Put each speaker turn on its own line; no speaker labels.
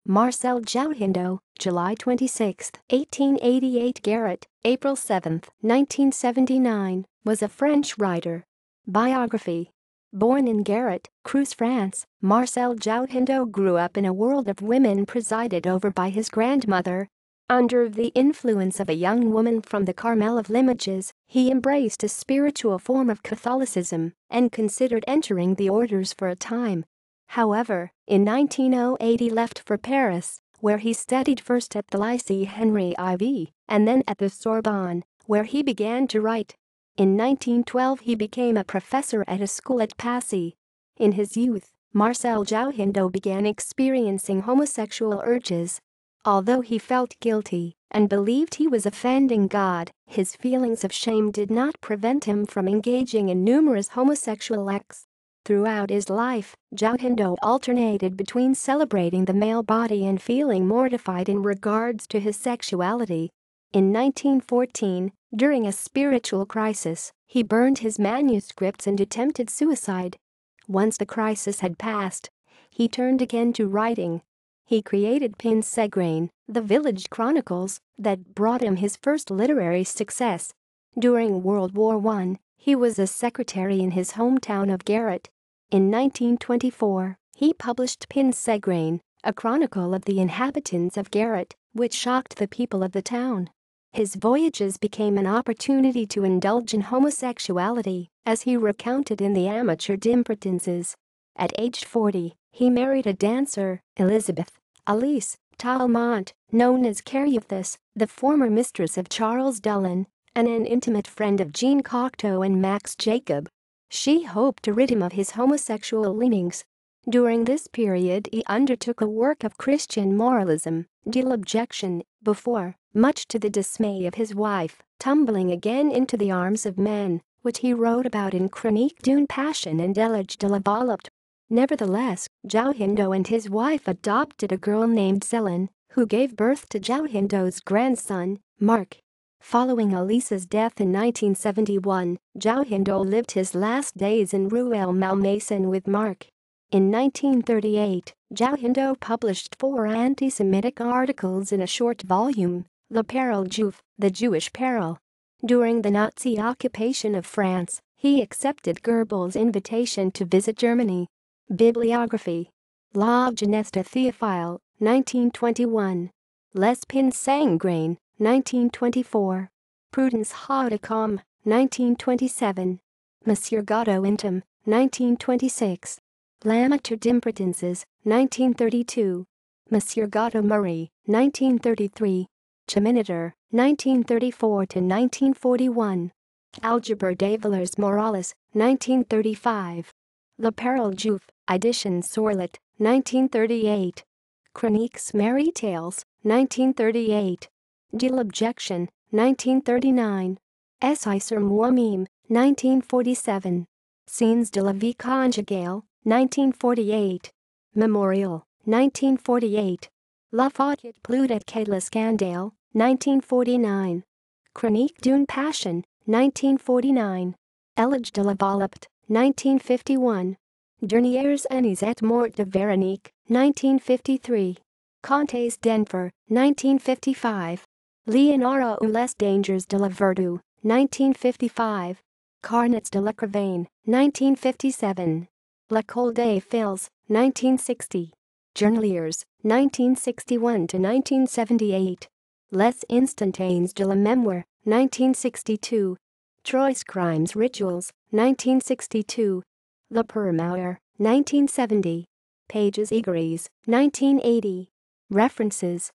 Marcel Jouhandeau, July 26, 1888. Guéret, April 7, 1979, was a French writer. Biography. Born in Guéret, Creuse, France, Marcel Jouhandeau grew up in a world of women presided over by his grandmother. Under the influence of a young woman from the Carmel of Limoges, he embraced a spiritual form of Catholicism and considered entering the orders for a time. However, in 1908 he left for Paris, where he studied first at the Lycée Henri-IV and then at the Sorbonne, where he began to write. In 1912 he became a professor at a school at Passy. In his youth, Marcel Jouhandeau began experiencing homosexual urges. Although he felt guilty and believed he was offending God, his feelings of shame did not prevent him from engaging in numerous homosexual acts. Throughout his life, Jouhandeau alternated between celebrating the male body and feeling mortified in regards to his sexuality. In 1914, during a spiritual crisis, he burned his manuscripts and attempted suicide. Once the crisis had passed, he turned again to writing. He created Pin Segrain, the village chronicles, that brought him his first literary success. During World War I, he was a secretary in his hometown of Guéret. In 1924, he published Pin Segrain, a chronicle of the inhabitants of Guéret, which shocked the people of the town. His voyages became an opportunity to indulge in homosexuality, as he recounted in the Amateur d'Impertinences. At age 40, he married a dancer, Elizabeth Alice Talmont, known as Cariathus, the former mistress of Charles Dulin, and an intimate friend of Jean Cocteau and Max Jacob. She hoped to rid him of his homosexual leanings. During this period he undertook a work of Christian moralism, de l'objection, before, much to the dismay of his wife, tumbling again into the arms of men, which he wrote about in Chronique d'une passion and Éloge de la volupté. Nevertheless, Jouhandeau and his wife adopted a girl named Céline, who gave birth to Jouhandeau's grandson, Marc. Following Alice's death in 1971, Jouhandeau lived his last days in Rueil-Malmaison with Marc. In 1938, Jouhandeau published 4 anti-Semitic articles in a short volume, Le Peril Juif, The Jewish Peril. During the Nazi occupation of France, he accepted Goebbels' invitation to visit Germany. Bibliography. La Jeunesse de Théophile, 1921. Les Pins Sangrain, 1924. Prudence Haut de Com, 1927. Monsieur Godot Intim, 1926. L'Amateur d'Impertinences, 1932. Monsieur Godot Marie, 1933. Cheminator, 1934-1941. Algebra des valeurs morales, 1935. Le Peril Juif, Edition Sorlet, 1938. Chroniques Mary Tales, 1938. De l'Objection, 1939. Essai sur moi-même, 1947. Scenes de la vie conjugale, 1948. Memorial, 1948. La faute plaudit que le scandale, 1949. Chronique d'une passion, 1949. Éloge de la volupté, 1951. Dernières années et mort de Véronique, 1953. Contes d'Enfer, 1955. Léonard ou les dangers de la vertu, 1955. Carnets de l'écrivain, 1957. L'École des Fils, 1960. Journaliers, 1961-1978. Les Instantanes de la Mémoire, 1962. Troyes Crimes Rituals, 1962. Le Permauer, 1970. Pages Egrees, 1980. References.